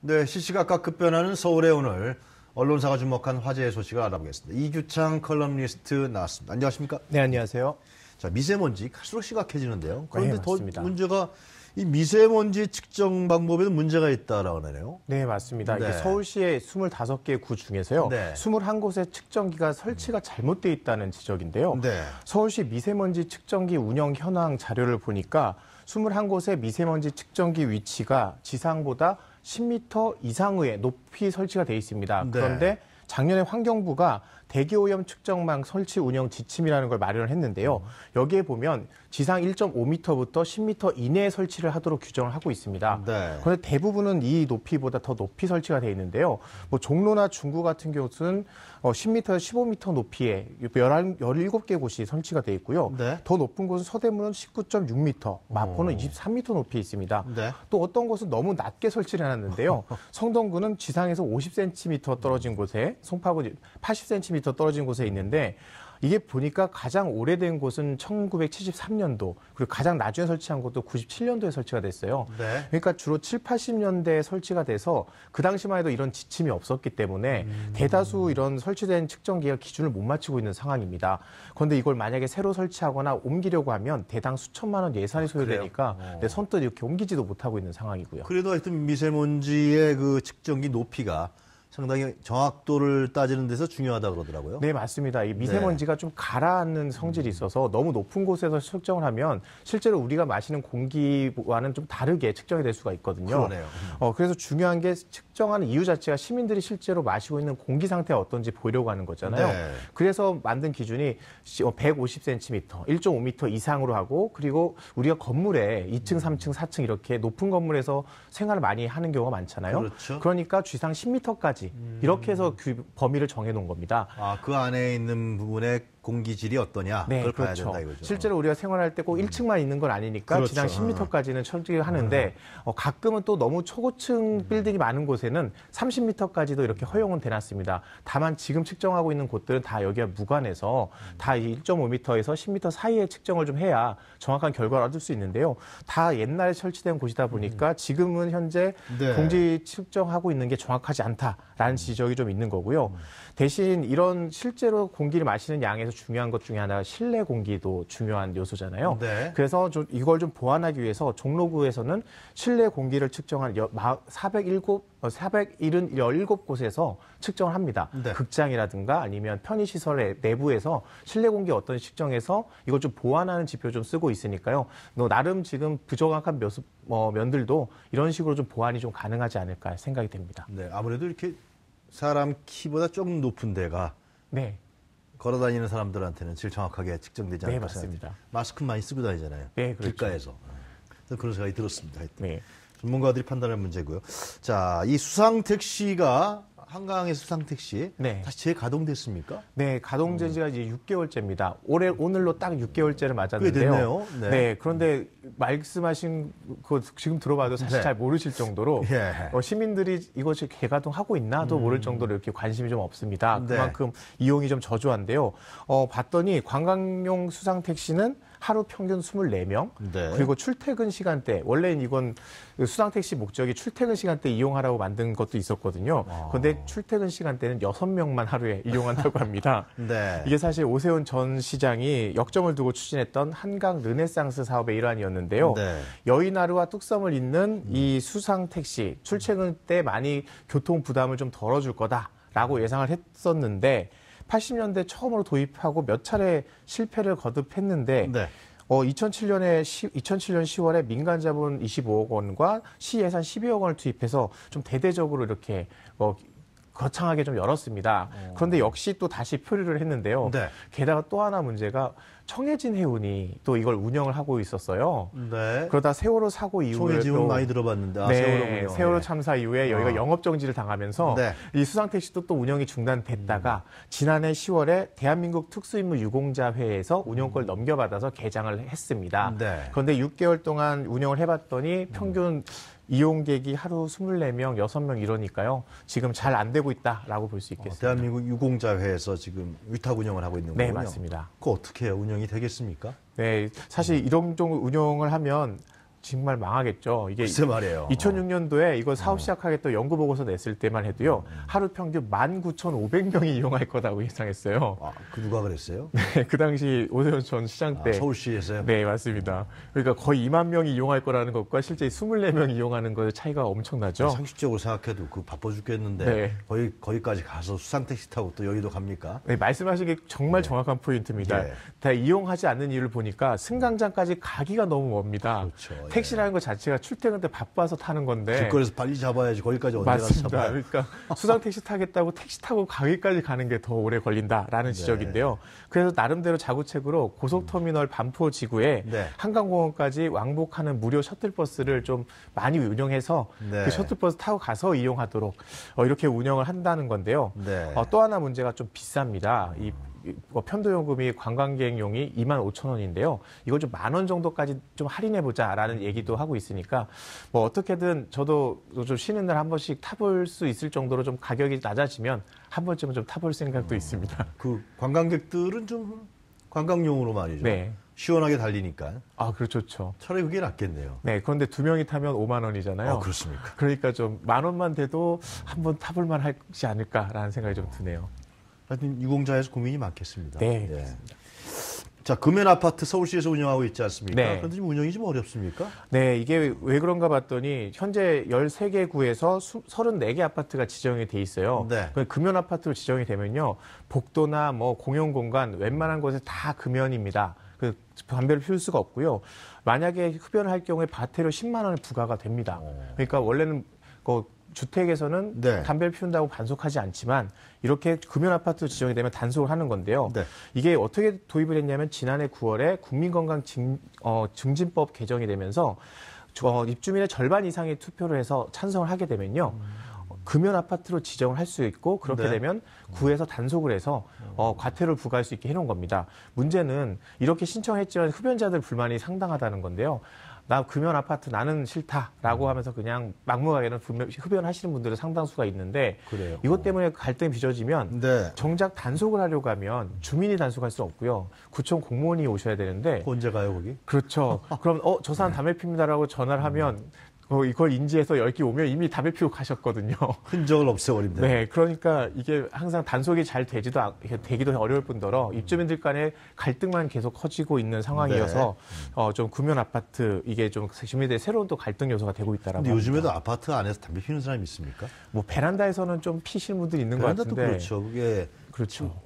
네, 시시각각 급변하는 서울의 오늘 언론사가 주목한 화제의 소식을 알아보겠습니다. 이규창 컬럼니스트 나왔습니다. 안녕하십니까? 네, 안녕하세요. 자, 미세먼지 갈수록 심각해지는데요. 그런데 네, 더 맞습니다. 문제가 이 미세먼지 측정 방법에도 문제가 있다라고 하네요. 네, 맞습니다. 네. 이게 서울시의 25개 구 중에서요. 네. 21곳의 측정기가 설치가 잘못되어 있다는 지적인데요. 네. 서울시 미세먼지 측정기 운영 현황 자료를 보니까 21곳의 미세먼지 측정기 위치가 지상보다 10m 이상의 높이 설치가 되어 있습니다. 네. 그런데 작년에 환경부가 대기오염 측정망 설치 운영 지침이라는 걸 마련을 했는데요. 여기에 보면 지상 1.5m부터 10m 이내에 설치를 하도록 규정을 하고 있습니다. 네. 그런데 대부분은 이 높이보다 더 높이 설치가 되어 있는데요. 뭐 종로나 중구 같은 경우는 10m에서 15m 높이에 17개 곳이 설치가 되어 있고요. 네. 더 높은 곳은 서대문은 19.6m, 마포는 23m 높이에 있습니다. 네. 또 어떤 곳은 너무 낮게 설치를 해놨는데요. 성동구는 지상에서 50cm 떨어진 곳에, 송파구 80cm 떨어진 곳에 있는데 이게 보니까 가장 오래된 곳은 1973년도, 그리고 가장 나중에 설치한 곳도 97년도에 설치가 됐어요. 네. 그러니까 주로 7, 80년대에 설치가 돼서 그 당시만 해도 이런 지침이 없었기 때문에 대다수 이런 설치된 측정기가 기준을 못 맞추고 있는 상황입니다. 그런데 이걸 만약에 새로 설치하거나 옮기려고 하면 대당 수천만 원 예산이 소요되니까 선뜻 이렇게 옮기지도 못하고 있는 상황이고요. 그래도 하여튼 미세먼지의 그 측정기 높이가 상당히 정확도를 따지는 데서 중요하다고 그러더라고요. 네, 맞습니다. 이 미세먼지가 좀 가라앉는 성질이 있어서 너무 높은 곳에서 측정을 하면 실제로 우리가 마시는 공기와는 좀 다르게 측정이 될 수가 있거든요. 그러네요. 그래서 중요한 게 측정하는 이유 자체가 시민들이 실제로 마시고 있는 공기 상태가 어떤지 보려고 하는 거잖아요. 네. 그래서 만든 기준이 150cm, 1.5m 이상으로 하고, 그리고 우리가 건물에 2층, 3층, 4층 이렇게 높은 건물에서 생활을 많이 하는 경우가 많잖아요. 그렇죠. 그러니까 쥐상 10m까지 이렇게 해서 범위를 정해 놓은 겁니다. 아, 그 안에 있는 부분의 공기질이 어떠냐? 네, 그걸 그렇죠. 봐야 된다 이거죠. 실제로 우리가 생활할 때 꼭 1층만 있는 건 아니니까 그렇죠. 지상 10m까지는 설치를 하는데 가끔은 또 너무 초고층 빌딩이 많은 곳에는 30m까지도 이렇게 허용은 돼놨습니다. 다만 지금 측정하고 있는 곳들은 다 여기가 무관해서 다 1.5m에서 10m 사이에 측정을 좀 해야 정확한 결과를 얻을 수 있는데요. 다 옛날에 설치된 곳이다 보니까 지금은 현재 네. 공기 측정하고 있는 게 정확하지 않다라는 지적이 좀 있는 거고요. 대신 이런 실제로 공기를 마시는 양에서 중요한 것 중에 하나가 실내 공기도 중요한 요소잖아요. 네. 그래서 이걸 좀 보완하기 위해서 종로구에서는 실내 공기를 측정한 477곳에서 측정을 합니다. 네. 극장이라든가 아니면 편의시설 내부에서 실내 공기 어떤 측정해서 이걸 좀 보완하는 지표 좀 쓰고 있으니까요. 나름 지금 부정확한 면들도 이런 식으로 좀 보완이 좀 가능하지 않을까 생각이 됩니다. 네, 아무래도 이렇게 사람 키보다 조금 높은 데가 네. 걸어다니는 사람들한테는 제일 정확하게 측정되지 않을까 네, 맞습니다. 마스크 많이 쓰고 다니잖아요. 네, 그렇죠. 길가에서. 그런 생각이 들었습니다. 하여튼. 네. 전문가들이 판단할 문제고요. 자, 이 수상 택시가 한강의 수상 택시 네. 다시 재가동됐습니까? 네, 가동된 지가 이제 6개월째입니다. 오늘로 딱 6개월째를 맞았는데요. 꽤 됐네요. 네. 그런데 말씀하신 거 지금 들어봐도 사실 네. 잘 모르실 정도로 예. 시민들이 이것이 재가동하고 있나도 모를 정도로 이렇게 관심이 좀 없습니다. 네. 그만큼 이용이 좀 저조한데요. 봤더니 관광용 수상 택시는 하루 평균 24명, 네. 그리고 출퇴근 시간대, 원래는 이건 수상택시 목적이 출퇴근 시간대 이용하라고 만든 것도 있었거든요. 그런데 출퇴근 시간대는 6명만 하루에 이용한다고 합니다. 네. 이게 사실 오세훈 전 시장이 역점을 두고 추진했던 한강 르네상스 사업의 일환이었는데요. 네. 여의나루와 뚝섬을 잇는 이 수상택시, 출퇴근 때 많이 교통 부담을 좀 덜어줄 거다라고 예상을 했었는데 80년대 처음으로 도입하고 몇 차례 실패를 거듭했는데 네. 2007년 10월에 민간 자본 25억 원과 시 예산 12억 원을 투입해서 좀 대대적으로 이렇게 거창하게 좀 열었습니다. 그런데 역시 또 다시 표류를 했는데요. 네. 게다가 또 하나 문제가 청해진 해운이 또 이걸 운영을 하고 있었어요. 네. 그러다 세월호 사고 이후에 청해진은 많이 들어봤는데 네, 세월호 세월호 참사 이후에 여기가 영업 정지를 당하면서 네. 이 수상택시도 또 운영이 중단됐다가 지난해 10월에 대한민국 특수임무 유공자회에서 운영권을 넘겨받아서 개장을 했습니다. 네. 그런데 6개월 동안 운영을 해봤더니 평균 이용객이 하루 24명, 6명 이러니까요. 지금 잘 안 되고 있다라고 볼 수 있겠습니다. 대한민국 유공자회에서 지금 위탁 운영을 하고 있는 거군요. 네, 맞습니다. 그거 어떻게 해요? 운영이 되겠습니까? 네, 사실 이런 정도 운영을 하면 정말 망하겠죠. 이게 글쎄 말이에요. 2006년도에 이거 사업 시작하겠다 연구 보고서 냈을 때만 해도요. 하루 평균 19,500명이 이용할 거라고 예상했어요. 아, 그 누가 그랬어요? 네, 그 당시 오세훈 전 시장 때. 서울시에서요? 네, 맞습니다. 그러니까 거의 2만 명이 이용할 거라는 것과 실제 24명이 이용하는 것의 차이가 엄청나죠. 상식적으로 생각해도 그 바빠 죽겠는데 네. 거기까지 가서 수상택시 타고 또 여의도 갑니까? 네, 말씀하신 게 정말 정확한 포인트입니다. 네. 다 이용하지 않는 이유를 보니까 승강장까지 가기가 너무 멉니다. 그렇죠. 택시라는 것 자체가 출퇴근 때 바빠서 타는 건데. 길거리에서 빨리 잡아야지 거기까지 언제 가서 맞습니다. 잡아요? 그러니까 수상택시 타겠다고 택시 타고 가기까지 가는 게 더 오래 걸린다라는 지적인데요. 그래서 나름대로 자구책으로 고속터미널 반포 지구에 네. 한강공원까지 왕복하는 무료 셔틀버스를 좀 많이 운영해서 네. 그 셔틀버스 타고 가서 이용하도록 이렇게 운영을 한다는 건데요. 네. 또 하나 문제가 좀 비쌉니다. 이 편도요금이 관광객용이 25,000원인데요. 이거 좀 10,000원 정도까지 좀 할인해보자라는 얘기도 하고 있으니까 뭐 어떻게든 저도 좀 쉬는 날 한 번씩 타볼 수 있을 정도로 좀 가격이 낮아지면 한 번쯤은 좀 타볼 생각도 있습니다. 그 관광객들은 좀 관광용으로 말이죠. 네. 시원하게 달리니까 아, 그렇죠. 차라리 그게 낫겠네요. 네, 그런데 2명이 타면 5만 원이잖아요. 그렇습니까? 그러니까 좀 10,000원만 돼도 한번 타볼 만하지 않을까라는 생각이 좀 드네요. 하여튼 유공자에서 고민이 많겠습니다. 네, 예. 자, 금연 아파트 서울시에서 운영하고 있지 않습니까? 네. 그런데 좀 운영이 좀 어렵습니까? 네, 이게 왜 그런가 봤더니 현재 13개 구에서 34개 아파트가 지정이 돼 있어요. 네. 금연 아파트로 지정이 되면요. 복도나 뭐 공용 공간 웬만한 곳에 다 금연입니다. 그 담배를 피울 수가 없고요. 만약에 흡연을 할 경우에 과태료 10만 원이 부과가 됩니다. 그러니까 원래는 주택에서는 네. 담배를 피운다고 단속하지 않지만 이렇게 금연 아파트 지정이 되면 단속을 하는 건데요. 네. 이게 어떻게 도입을 했냐면 지난해 9월에 국민건강 증진법 개정이 되면서 입주민의 절반 이상이 투표를 해서 찬성을 하게 되면요. 금연 아파트로 지정을 할 수 있고 그렇게 네. 되면 구에서 단속을 해서 과태료를 부과할 수 있게 해놓은 겁니다. 문제는 이렇게 신청했지만 흡연자들 불만이 상당하다는 건데요. 나 금연 아파트 나는 싫다라고 하면서 그냥 막무가내는 흡연하시는 분들은 상당수가 있는데 그래요. 이것 때문에 갈등이 빚어지면 네. 정작 단속을 하려고 하면 주민이 단속할 수 없고요. 구청 공무원이 오셔야 되는데 언제 가요, 거기? 그렇죠. 그럼 저 사람 담배 핍니다라고 전화를 하면 이걸 인지해서 10개 오면 이미 담배 피우고 가셨거든요. 흔적을 없애버린다. 네, 그러니까 이게 항상 단속이 잘 되기도 어려울 뿐더러 입주민들 간의 갈등만 계속 커지고 있는 상황이어서 좀 금연 아파트 이게 좀 주민들의 새로운 또 갈등 요소가 되고 있다라고 근데 합니다. 요즘에도 아파트 안에서 담배 피우는 사람이 있습니까? 뭐 베란다에서는 좀 피시는 분들이 있는 것 베란다도 같은데. 그렇죠. 그게 그렇죠.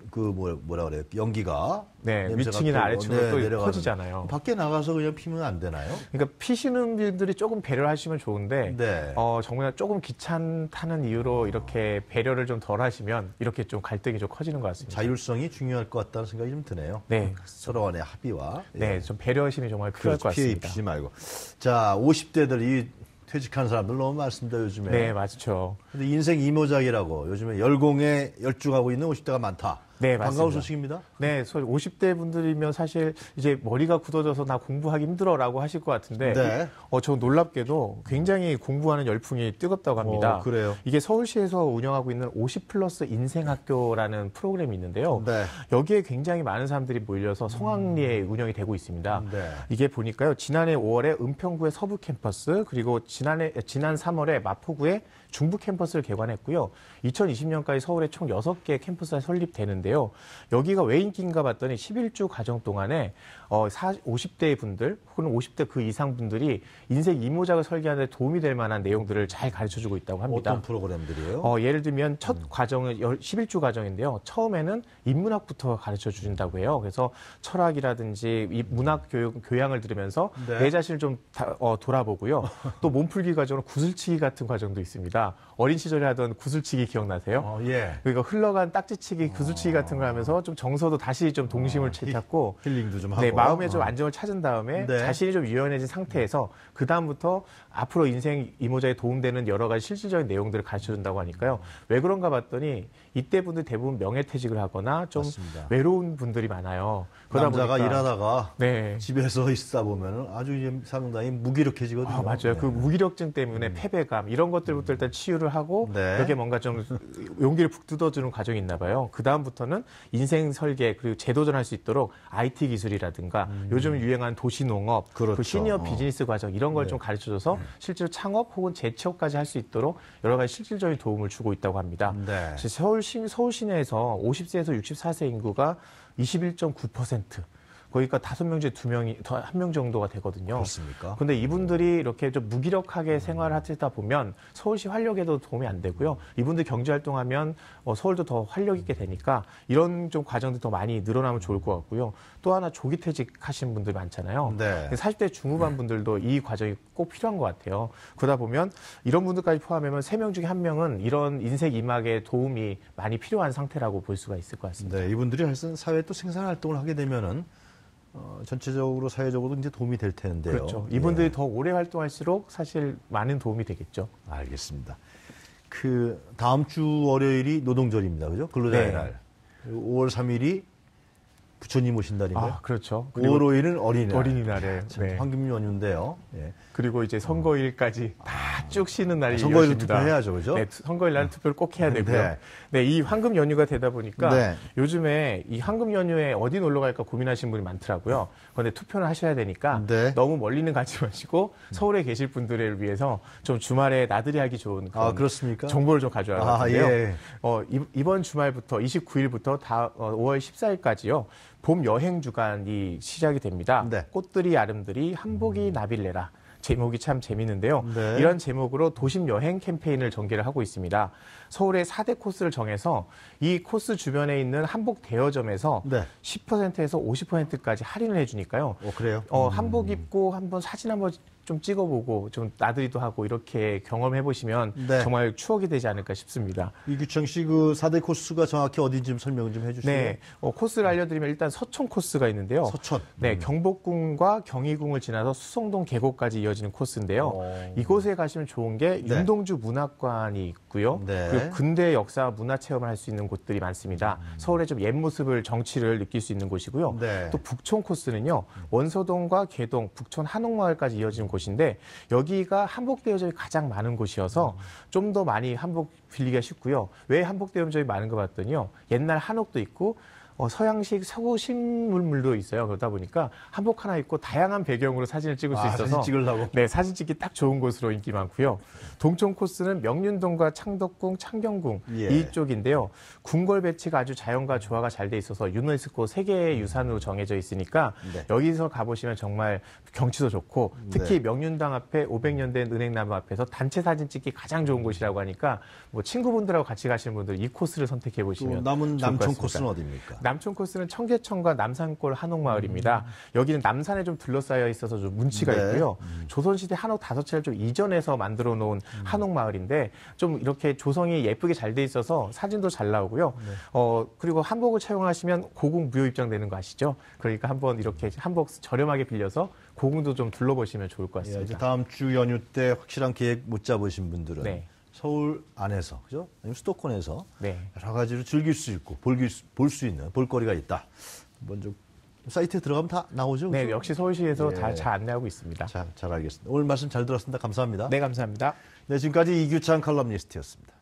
뭐라 그래요? 연기가 네, 냄새가 위층이나 또, 아래층으로 또 내려가는. 커지잖아요. 밖에 나가서 그냥 피면 안 되나요? 그러니까 피시는 분들이 조금 배려를 하시면 좋은데 네. 정말 조금 귀찮다는 이유로 이렇게 배려를 좀 덜 하시면 이렇게 좀 갈등이 좀 커지는 것 같습니다. 자율성이 중요할 것 같다는 생각이 좀 드네요. 네, 서로 간의 합의와. 네, 좀 배려심이 정말 필요할 것 피해 같습니다. 입히지 말고. 자, 50대들이 퇴직한 사람들 너무 많습니다, 요즘에. 네, 맞죠. 근데 인생 이모작이라고 요즘에 열공에 열중하고 있는 50대가 많다. 네, 반가운 맞습니다. 소식입니다. 네, 50대 분들이면 사실 이제 머리가 굳어져서 나 공부하기 힘들어라고 하실 것 같은데, 네. 저 놀랍게도 굉장히 공부하는 열풍이 뜨겁다고 합니다. 그래요? 이게 서울시에서 운영하고 있는 50플러스 인생학교라는 프로그램이 있는데요. 네. 여기에 굉장히 많은 사람들이 몰려서 성황리에 운영이 되고 있습니다. 네. 이게 보니까요, 지난해 5월에 은평구의 서부 캠퍼스, 그리고 지난 3월에 마포구의 중부 캠퍼스를 개관했고요. 2020년까지 서울에 총 6개 캠퍼스가 설립되는데요. 여기가 왜 인기인가 봤더니 11주 과정 동안에 50대 분들 혹은 50대 그 이상 분들이 인생 이모작을 설계하는 데 도움이 될 만한 내용들을 잘 가르쳐주고 있다고 합니다. 어떤 프로그램들이에요? 예를 들면 첫 과정은 11주 과정인데요. 처음에는 인문학부터 가르쳐 주신다고 해요. 그래서 철학이라든지 이 문학 교양을 들으면서 네. 내 자신을 좀 돌아보고요. 또 몸풀기 과정으로 구슬치기 같은 과정도 있습니다. 어린 시절에 하던 구슬치기 기억나세요? 예. 그러니까 흘러간 딱지치기, 구슬치기 같은 걸 하면서 좀 정서도 다시 좀 동심을 되찾고 힐링도 좀 하고. 네, 마음의 좀 안정을 찾은 다음에 네. 자신이 좀 유연해진 상태에서 그 다음부터 앞으로 인생 이모작에 도움되는 여러 가지 실질적인 내용들을 가르쳐준다고 하니까요. 왜 그런가 봤더니 이때 분들 대부분 명예퇴직을 하거나 좀 맞습니다. 외로운 분들이 많아요. 그러다 남자가 보니까 일하다가 네. 집에서 있다 보면 아주 이제 상당히 무기력해지거든요. 맞아요. 네. 그 무기력증 때문에 패배감 이런 것들부터 일단 치유를 하고 네. 그렇게 뭔가 좀 용기를 북 뜯어주는 과정이 있나 봐요. 그 다음부터 다음부터는 인생 설계 그리고 재도전할 수 있도록 IT 기술이라든가 요즘 유행한 도시 농업, 그렇죠. 그 시니어 비즈니스 과정 이런 걸 네. 좀 가르쳐줘서 실제로 창업 혹은 재취업까지 할 수 있도록 여러 가지 실질적인 도움을 주고 있다고 합니다. 네. 서울 시내에서 50세에서 64세 인구가 21.9%. 거기가 5명 중에 2명이, 1명 정도가 되거든요. 그렇습니까? 근데 이분들이 이렇게 좀 무기력하게 생활을 하다 보면 서울시 활력에도 도움이 안 되고요. 이분들 경제활동하면 서울도 더 활력 있게 되니까 이런 좀 과정도 더 많이 늘어나면 좋을 것 같고요. 또 하나 조기 퇴직하신 분들 많잖아요. 네. 40대 중후반 분들도 이 과정이 꼭 필요한 것 같아요. 그러다 보면 이런 분들까지 포함하면 3명 중에 1명은 이런 인생 이막에 도움이 많이 필요한 상태라고 볼 수가 있을 것 같습니다. 네, 이분들이 사실은 사회에 또 생산활동을 하게 되면은 전체적으로 사회적으로도 이제 도움이 될 텐데요. 그렇죠. 이분들이 예. 더 오래 활동할수록 사실 많은 도움이 되겠죠. 알겠습니다. 그 다음 주 월요일이 노동절입니다. 그죠? 근로자의 네. 날. 5월 3일이 부처님 오신 날인가요? 그렇죠. 5월 5일은 어린이날. 어린이날에. 참 네. 황금 연휴인데요. 예. 그리고 이제 선거일까지 다 쭉 쉬는 날이 선거일은 이어집니다. 투표해야죠, 그죠? 네, 선거일 날 투표를 꼭 해야 되고요. 네. 네, 이 황금 연휴가 되다 보니까 네. 요즘에 이 황금 연휴에 어디 놀러 갈까 고민하시는 분이 많더라고요. 그런데 투표는 하셔야 되니까 네. 너무 멀리는 가지 마시고 서울에 계실 분들을 위해서 좀 주말에 나들이 하기 좋은 그런 그렇습니까? 정보를 좀 가져와 봤는데요. 예. 이번 주말부터 29일부터 5월 14일까지요. 봄 여행 주간이 시작이 됩니다. 네. 꽃들이 아름드리 한복이 나빌레라. 제목이 참 재밌는데요. 네. 이런 제목으로 도심 여행 캠페인을 전개를 하고 있습니다. 서울의 4대 코스를 정해서 이 코스 주변에 있는 한복 대여점에서 네. 10%에서 50%까지 할인을 해주니까요. 그래요? 한복 입고 한번 사진 한번 좀 찍어보고 좀 나들이도 하고 이렇게 경험해 보시면 네. 정말 추억이 되지 않을까 싶습니다. 이규창 씨 그 4대 코스가 정확히 어딘지 좀 설명 좀 해주시죠. 네, 코스를 알려드리면 일단 서촌 코스가 있는데요. 서촌. 네, 경복궁과 경희궁을 지나서 수성동 계곡까지 이어지는 코스인데요. 이곳에 가시면 좋은 게 네. 윤동주 문학관이 있고요. 네. 그리고 근대 역사 문화 체험을 할 수 있는 곳들이 많습니다. 서울의 좀 옛 모습을 정치를 느낄 수 있는 곳이고요. 네. 또 북촌 코스는요. 원서동과 개동, 북촌 한옥마을까지 이어지는 곳인데 여기가 한복 대여점이 가장 많은 곳이어서 좀 더 많이 한복 빌리기가 쉽고요. 왜 한복 대여점이 많은가 봤더니요. 옛날 한옥도 있고 서양식 서구 식물물도 있어요. 그러다 보니까 한복 하나 입고 다양한 배경으로 사진을 찍을 수 있어서 사진 찍으려고. 네, 사진 찍기 딱 좋은 곳으로 인기 많고요. 동촌 코스는 명륜동과 창덕궁, 창경궁 예. 이쪽인데요. 궁궐 배치가 아주 자연과 조화가 잘 돼 있어서 유네스코 세계 유산으로 정해져 있으니까 네. 여기서 가보시면 정말 경치도 좋고 특히 네. 명륜당 앞에 500년 된 은행나무 앞에서 단체 사진 찍기 가장 좋은 곳이라고 하니까 뭐 친구분들하고 같이 가시는 분들 이 코스를 선택해 또 보시면 남은 좋을 것 남촌 같습니다. 코스는 어디입니까? 남촌 코스는 청계천과 남산골 한옥마을입니다. 여기는 남산에 좀 둘러싸여 있어서 좀 문치가 네. 있고요. 조선시대 한옥 5채를 좀 이전해서 만들어 놓은 한옥마을인데 좀 이렇게 조성이 예쁘게 잘 돼 있어서 사진도 잘 나오고요. 그리고 한복을 착용하시면 고궁 무료 입장되는 거 아시죠? 그러니까 한번 이렇게 한복 저렴하게 빌려서 고궁도 좀 둘러보시면 좋을 것 예, 이제 같습니다. 다음 주 연휴 때 확실한 계획 못 잡으신 분들은 네. 서울 안에서, 그죠? 아니면 수도권에서 네. 여러 가지로 즐길 수 있고 볼 수 있는 볼거리가 있다. 먼저 사이트에 들어가면 다 나오죠? 네, 그죠? 역시 서울시에서 예. 다 잘 안내하고 있습니다. 잘 알겠습니다. 오늘 말씀 잘 들었습니다. 감사합니다. 네, 감사합니다. 네, 지금까지 이규찬 칼럼니스트였습니다.